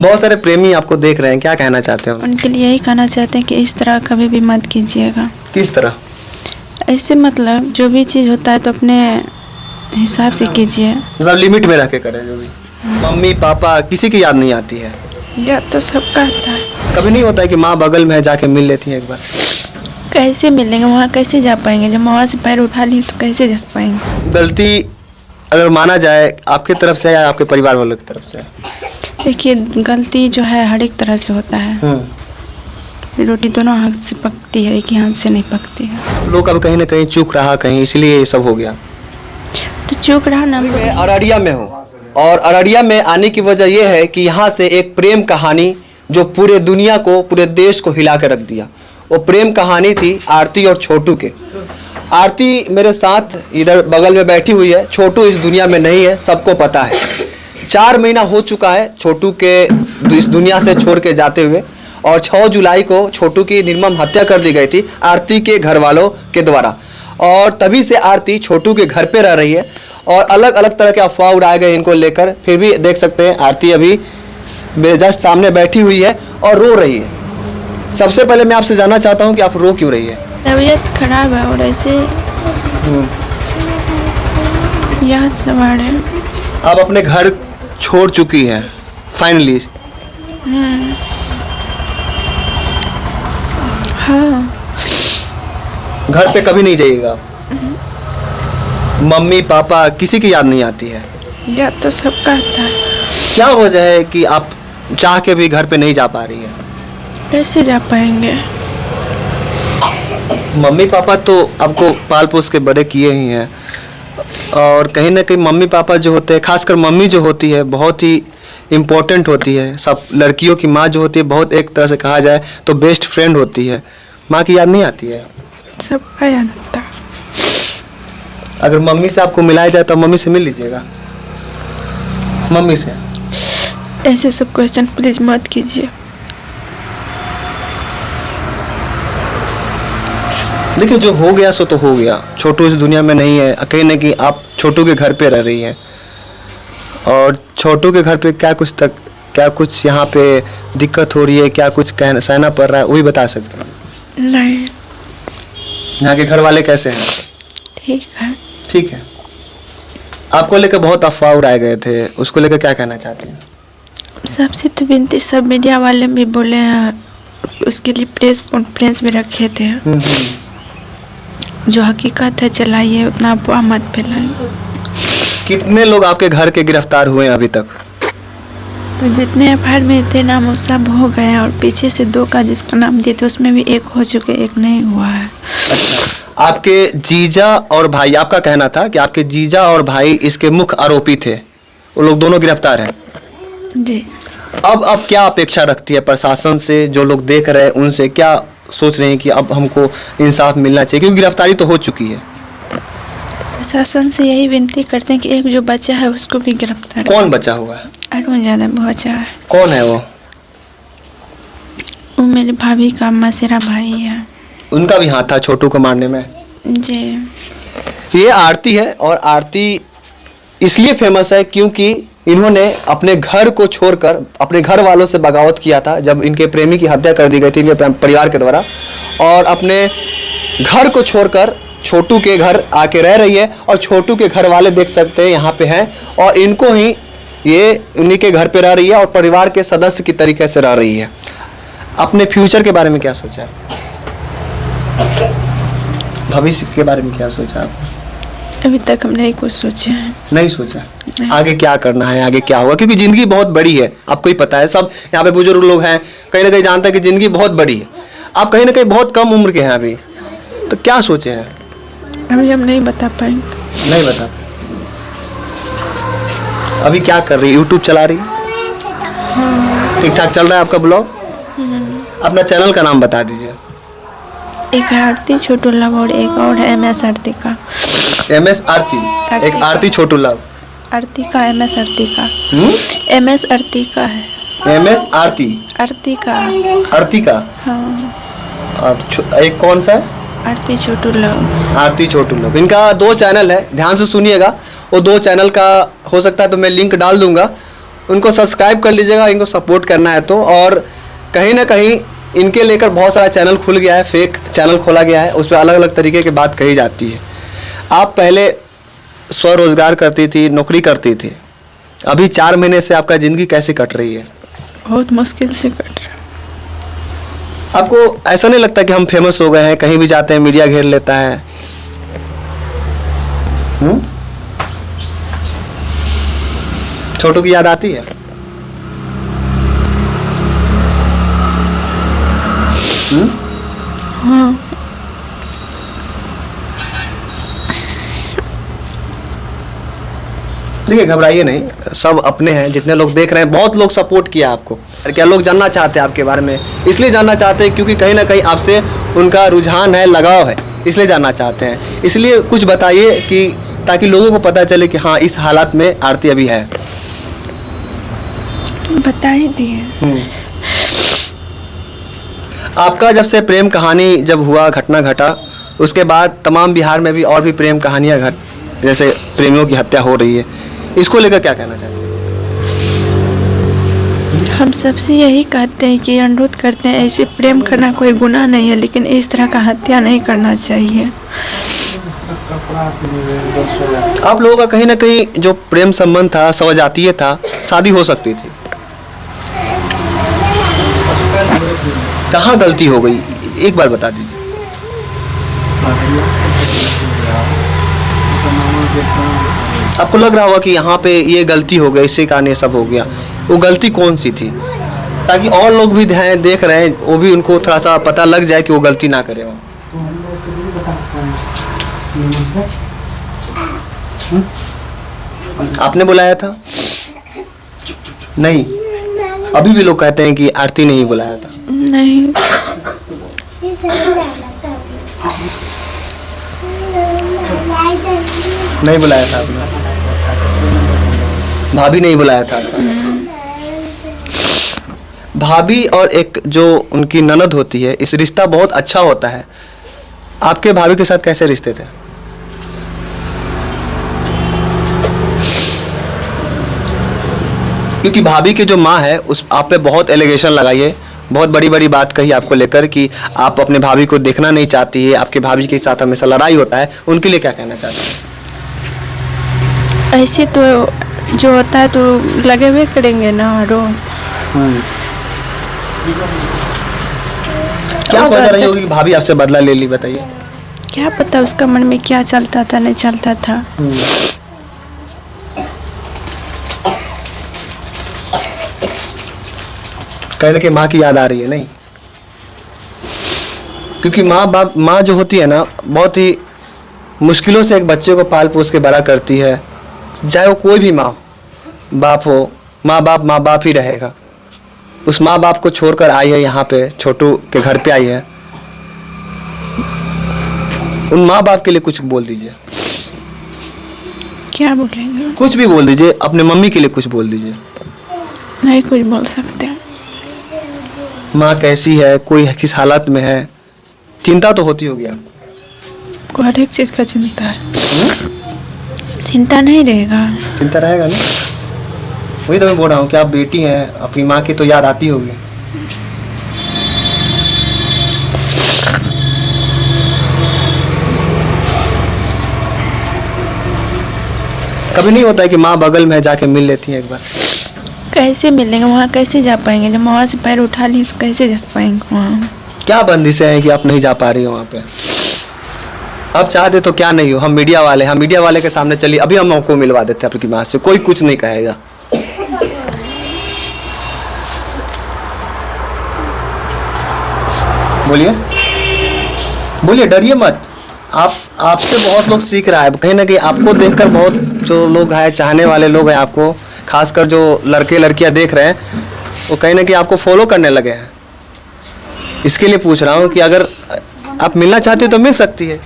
बहुत सारे प्रेमी आपको देख रहे हैं, क्या कहना चाहते हैं? उनके लिए यही कहना चाहते हैं कि इस तरह कभी भी मत कीजिएगा। किस तरह? ऐसे मतलब जो भी चीज़ होता है तो अपने हिसाब से कीजिए, मतलब लिमिट में रह के करें जो भी। मम्मी पापा किसी की याद नहीं आती है? याद तो सबका आता है। कभी नहीं होता है कि माँ बगल में है, जाके मिल लेती है एक बार? कैसे मिलेंगे, वहाँ कैसे जा पाएंगे? जब वहाँ से पैर उठा लिए तो कैसे जा पाएंगे? गलती अगर माना जाए आपकी तरफ से या आपके परिवार वालों की तरफ से? देखिए, गलती जो है हर एक तरह से होता है। रोटी दोनों हाथ से पकती है, एक ही हाथ से नहीं पकती है। लोग अब कहीं ना कहीं चूक रहा, कहीं इसलिए ये सब हो गया। तो चूक रहा ना। मैं अररिया में हूँ और अररिया में आने की वजह यह है कि यहाँ से एक प्रेम कहानी जो पूरे दुनिया को, पूरे देश को हिला कर रख दिया, वो प्रेम कहानी थी आरती और छोटू के। आरती मेरे साथ इधर बगल में बैठी हुई है, छोटू इस दुनिया में नहीं है, सबको पता है। 4 महीना हो चुका है छोटू के इस दुनिया से छोड़ के जाते हुए, और 6 जुलाई को छोटू की निर्मम हत्या कर दी गई थी आरती के घर वालों के द्वारा। और तभी से आरती छोटू के घर पे रह रही है और अलग अलग तरह के अफवाह उड़ाए गए इनको लेकर। फिर भी देख सकते हैं आरती अभी मेरे जस्ट सामने बैठी हुई है और रो रही है। सबसे पहले मैं आपसे जानना चाहता हूँ कि आप रो क्यों रही है? तबीयत खराब है और ऐसे याद सवार है। आप अपने घर छोड़ चुकी हैं फाइनली? हाँ। घर पे कभी नहीं जाइएगा? मम्मी पापा किसी की याद नहीं आती है? याद तो सबका आता है। क्या वजह है कि आप चाह के भी घर पे नहीं जा पा रही है? कैसे जा पाएंगे? मम्मी पापा तो आपको पाल पोस के बड़े किए ही हैं, और कहीं ना कहीं मम्मी पापा जो होते हैं, खासकर मम्मी जो होती है, बहुत ही इम्पोर्टेंट होती है। सब लड़कियों की माँ जो होती है बहुत, एक तरह से कहा जाए तो बेस्ट फ्रेंड होती है। माँ की याद नहीं आती है? सबका याद आता है। अगर मम्मी से आपको मिलाया जाए तो मम्मी से मिल लीजिएगा? मम्मी से ऐसे सब क्वेश्चन प्लीज मत कीजिए। देखिए, जो हो गया सो तो हो गया। छोटू इस दुनिया में नहीं है, कहीं ना कहीं आप छोटू के घर पे रह रही हैं, और छोटू के घर पे क्या कुछ यहाँ पे दिक्कत हो रही है, क्या कुछ सहना पड़ रहा है, वही बता सकते हैं? नहीं। यहाँ के घर वाले कैसे हैं? ठीक है। ठीक है। आपको लेकर बहुत अफवाह उड़ाए गए थे, उसको लेकर क्या कहना चाहते हैं? सबसे तो विनती, सब मीडिया वाले भी बोले हैं, उसके लिए प्रेस कॉन्फ्रेंस भी रखे थे। जो हकीकत है चलाइए, उतना अफवाह मत फैलाइए। कितने लोग आपके घर के गिरफ्तार हुए हैं अभी तक? तो जितने एफआईआर में थे नाम वो सब हो गए हैं, और पीछे से 2 का जिसका नाम दिए थे उसमें भी 1 हो चुके, 1 नहीं हुआ है। अच्छा, आपके जीजा और भाई, आपका कहना था कि आपके जीजा और भाई इसके मुख्य आरोपी थे, वो लोग दोनों गिरफ्तार हैं जी। अब क्या अपेक्षा रखती है प्रशासन से? जो लोग देख रहे हैं उनसे क्या सोच रहे हैं कि अब हमको इंसाफ मिलना चाहिए, क्योंकि गिरफ्तारी तो हो चुकी है? प्रशासन से यही विनती करते हैं कि एक जो बच्चा है उसको भी गिरफ्तार। कौन बचा हुआ है? अरुण यादव बचा है। कौन है वो? वो मेरी भाभी का मसेरा भाई है। उनका भी हाथ था छोटू को मारने में? जी। ये आरती है, और आरती इसलिए फेमस है क्योंकि इन्होंने अपने घर को छोड़कर अपने घर वालों से बगावत किया था जब इनके प्रेमी की हत्या कर दी गई थी इनके परिवार के द्वारा, और अपने घर को छोड़कर छोटू के घर आके रह रही है। और छोटू के घर वाले देख सकते हैं यहाँ पे हैं, और इनको ही ये उन्हीं के घर पे रह रही है और परिवार के सदस्य की तरीके से रह रही है। अपने फ्यूचर के बारे में क्या सोचा है? भविष्य के बारे में क्या सोचा आपने? अभी तक हमने नहीं कुछ सोचा है। नहीं सोचा? आगे क्या करना है, आगे क्या होगा? क्योंकि जिंदगी बहुत बड़ी है, आपको ही पता है। सब यहाँ पे बुजुर्ग लोग हैं, कहीं ना कहीं जानते हैं कि जिंदगी बहुत बड़ी है। आप कहीं ना कहीं बहुत कम उम्र के हैं अभी, तो क्या सोचे हैं? अभी हम नहीं बता पाएंगे। नहीं बता? अभी क्या कर रही है? यूट्यूब चला रही है? ठीक ठाक चल रहा है आपका ब्लॉग? अपना चैनल का नाम बता दीजिए। एक है आरती छोटू लव और एक और है MS आरती का। MS आरती, एक आरती छोटू लव। आरती का MS आरती का। MS आरती का है। MS आरती? आरती का। आरती का? हाँ। और एक कौन सा है? आरती छोटू लव। आरती छोटू लव। इनका 2 चैनल है, ध्यान से सुनिएगा। वो 2 चैनल का हो सकता है तो मैं लिंक डाल दूंगा, उनको सब्सक्राइब कर लीजिएगा, इनको सपोर्ट करना है तो। और कहीं ना कहीं इनके लेकर बहुत सारा चैनल खुल गया है, फेक चैनल खोला गया है, उस पर अलग अलग तरीके की बात कही जाती है। आप पहले स्वरोजगार करती थी, नौकरी करती थी, अभी 4 महीने से आपका ज़िंदगी कैसे कट रही है? बहुत मुश्किल से कट रहा है। आपको ऐसा नहीं लगता कि हम फेमस हो गए हैं, कहीं भी जाते हैं मीडिया घेर लेता है? छोटू की याद आती है? हाँ। देखिए घबराइए नहीं, सब अपने हैं, जितने लोग देख रहे हैं, बहुत लोग सपोर्ट किया आपको। और क्या लोग जानना चाहते हैं आपके बारे में, इसलिए जानना चाहते हैं क्योंकि कहीं ना कहीं आपसे उनका रुझान है, लगाव है, इसलिए जानना चाहते हैं। इसलिए कुछ बताइए कि ताकि लोगों को पता चले कि हाँ इस हालात में आरती अभी है। बता ही दिए। आपका जब से प्रेम कहानी जब हुआ, घटना घटा, उसके बाद तमाम बिहार में भी और भी प्रेम कहानियाँ जैसे प्रेमियों की हत्या हो रही है, इसको लेकर क्या कहना चाहते हैं? हम सबसे यही कहते हैं कि अनुरोध करते हैं, ऐसे प्रेम करना कोई गुनाह नहीं है, लेकिन इस तरह का हत्या नहीं करना चाहिए। आप लोगों का कहीं ना कहीं जो प्रेम संबंध था, सवजातीय था, शादी हो सकती थी, कहाँ गलती हो गई एक बार बता दीजिए। आपको लग रहा होगा कि यहाँ पे ये गलती हो गई, इसी कारण ये सब हो गया, वो गलती कौन सी थी, ताकि और लोग भी ध्यान देख रहे हैं, वो भी उनको थोड़ा सा पता लग जाए कि वो गलती ना करे। वो आपने बुलाया था? नहीं, अभी भी लोग कहते हैं कि आरती ने ही बुलाया था। नहीं, नहीं बुलाया था आपने? भाभी नहीं बुलाया था आपका? भाभी और एक जो उनकी ननद होती है, इस रिश्ता बहुत अच्छा होता है। आपके भाभी के साथ कैसे रिश्ते थे? क्योंकि भाभी की जो माँ है, उस आप पे बहुत एलिगेशन लगाई है, बहुत बड़ी बड़ी बात कही आपको लेकर कि आप अपने भाभी को देखना नहीं चाहती है, आपके भाभी के साथ हमेशा लड़ाई होता है, उनके लिए क्या कहना चाहते हैं? ऐसे तो जो होता है तो लगे हुए करेंगे ना। क्या वजह रही होगी कि भाभी आपसे बदला ले ली, बताइए। क्या पता उसका मन में क्या चलता था, नहीं चलता था। कहने के माँ की याद आ रही है नहीं? क्योंकि माँ जो होती है ना, बहुत ही मुश्किलों से एक बच्चे को पाल पोस के बड़ा करती है, चाहे वो कोई भी माँ बाप हो, माँ बाप ही रहेगा। उस माँ बाप को छोड़कर आई है यहाँ पे, छोटू के घर पे आई है। उन माँ बाप के लिए कुछ बोल दीजिए। क्या बोलेंगे? कुछ भी बोल दीजिए, अपने मम्मी के लिए कुछ बोल दीजिए। नहीं कुछ बोल सकते। माँ कैसी है, कोई किस हालत में है, चिंता तो होती होगी आपको। हर एक चीज़ का चिंता है। चिंता नहीं रहेगा? चिंता रहेगा ना, वही तो मैं बोल रहा हूँ कि आप बेटी हैं, अपनी माँ की तो याद आती होगी। कभी नहीं होता है कि माँ बगल में जाके मिल लेती है एक बार? कैसे मिलेंगे वहाँ, कैसे जा पाएंगे? जब वहाँ से पैर उठा लिए तो कैसे जा पाएंगे वहाँ? क्या बंदिशें हैं कि आप नहीं जा पा रही हो वहाँ पे? आप चाहते तो क्या नहीं हो, हम मीडिया वाले हैं, मीडिया वाले के सामने चलिए, अभी हम आपको मिलवा देते हैं आपकी माँ से, कोई कुछ नहीं कहेगा। बोलिए बोलिए, डरिए मत। आपसे बहुत लोग सीख रहा है, कहीं ना कहीं आपको देखकर बहुत जो लोग हैं, चाहने वाले लोग हैं आपको, खासकर जो लड़के लड़कियां देख रहे हैं, वो कहीं ना कहीं आपको फॉलो करने लगे हैं। इसके लिए पूछ रहा हूँ कि अगर आप मिलना चाहते हो तो मिल सकती है।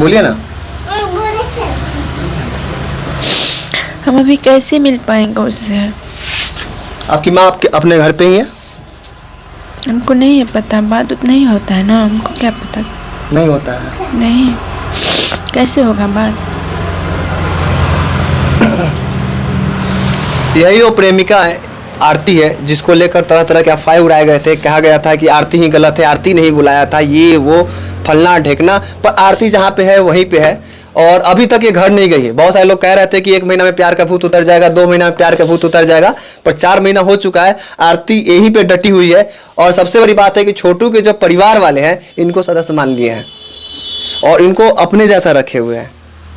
बोलिए ना। हम अभी कैसे मिल पाएंगे उससे? आपकी माँ आपके अपने घर पे ही है? हमको नहीं है पता, बात उतना ही होता है ना, हमको क्या पता। नहीं होता है? नहीं, कैसे होगा बात? यही वो प्रेमिका है, आरती है, जिसको लेकर तरह तरह के अफवाह उड़ाए गए थे। कहा गया था कि आरती ही गलत है, आरती नहीं बुलाया था, ये वो फलना ढेकना, पर आरती जहाँ पे है वहीं पे है और अभी तक ये घर नहीं गई है। बहुत सारे लोग कह रहे थे कि 1 महीना में प्यार का भूत उतर जाएगा, 2 महीना में प्यार का भूत उतर जाएगा, पर 4 महीना हो चुका है, आरती यहीं पे डटी हुई है। और सबसे बड़ी बात है कि छोटू के जो परिवार वाले हैं इनको सदस्य मान लिए हैं और इनको अपने जैसा रखे हुए हैं,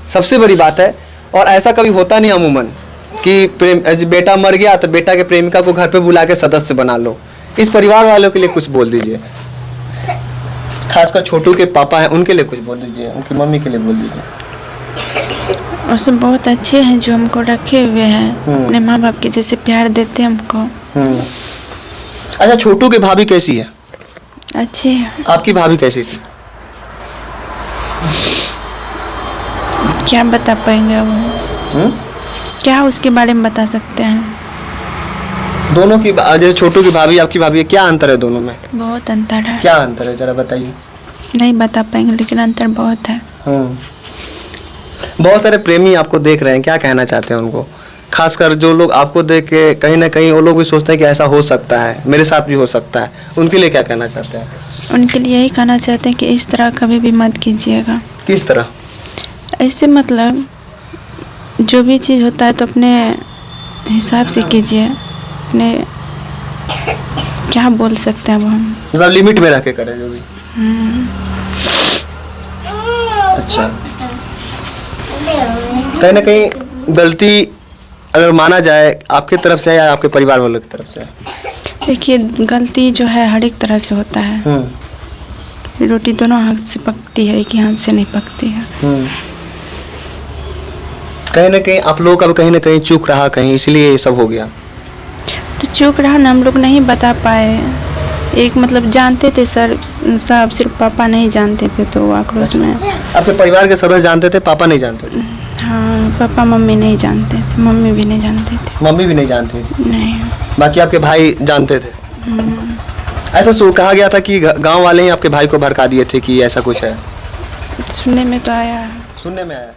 सबसे बड़ी बात है। और ऐसा कभी होता नहीं अमूमन कि बेटा मर गया तो बेटा के प्रेमिका को घर पे बुला के सदस्य बना लो। इस परिवार वालों के लिए कुछ बोल दीजिए, खासकर छोटू के पापा हैं उनके लिए कुछ बोल दीजिए, उनकी मम्मी के लिए बोल दीजिए। और सब बहुत अच्छे हैं जो हमको रखे हुए हैं, अपने माँ बाप के जैसे प्यार देते हैं हमको। अच्छा, छोटू की भाभी कैसी है? अच्छे हैं। आपकी भाभी कैसी थी? क्या बता पाएंगे वो? क्या उसके बारे में बता सकते हैं? दोनों की जैसे छोटू की भाभी आपकी भाभी, क्या अंतर है दोनों में? बहुत अंतर है। क्या अंतर है जरा बताइए। नहीं बता पाएंगे लेकिन अंतर बहुत है। बहुत सारे प्रेमी आपको देख रहे हैं, क्या कहना चाहते हैं उनको? खासकर जो लोग आपको देख के कहीं ना कहीं वो लोग भी सोचते हैं कि ऐसा हो सकता है, मेरे साथ भी हो सकता है, उनके लिए क्या कहना चाहते हैं? उनके लिए यही कहना चाहते हैं कि इस तरह कभी भी मत कीजिएगा। किस तरह? ऐसे मतलब जो भी चीज़ होता है तो अपने हिसाब से कीजिए, अपने क्या बोल सकते हैं वो हम, मतलब लिमिट में रह के करें जो भी। अच्छा, कहीं ना कहीं गलती अगर माना जाए आपकी तरफ से या आपके परिवार वालों की तरफ से? देखिए, गलती जो है हर एक तरह से होता है। रोटी दोनों हाथ से पकती है, एक ही हाथ से नहीं पकती है। कहीं ना कहीं आप लोगों का भी कहीं ना कहीं चूक रहा कहीं, इसलिए ये सब हो गया। तो चूक रहा ना, हम लोग नहीं बता पाए। एक मतलब जानते थे सर साहब, सिर्फ पापा नहीं जानते थे, तो आक्रोश में। आपके परिवार के सदस्य जानते थे, पापा नहीं जानते थे? हाँ, पापा मम्मी नहीं जानते थे, मम्मी भी नहीं जानते थे। मम्मी भी नहीं जानती थी? नहीं। बाकी आपके भाई जानते थे? ऐसा कहा गया था कि गांव वाले ही आपके भाई को भड़का दिए थे कि ऐसा कुछ है? सुनने में तो आया है। सुनने में आया।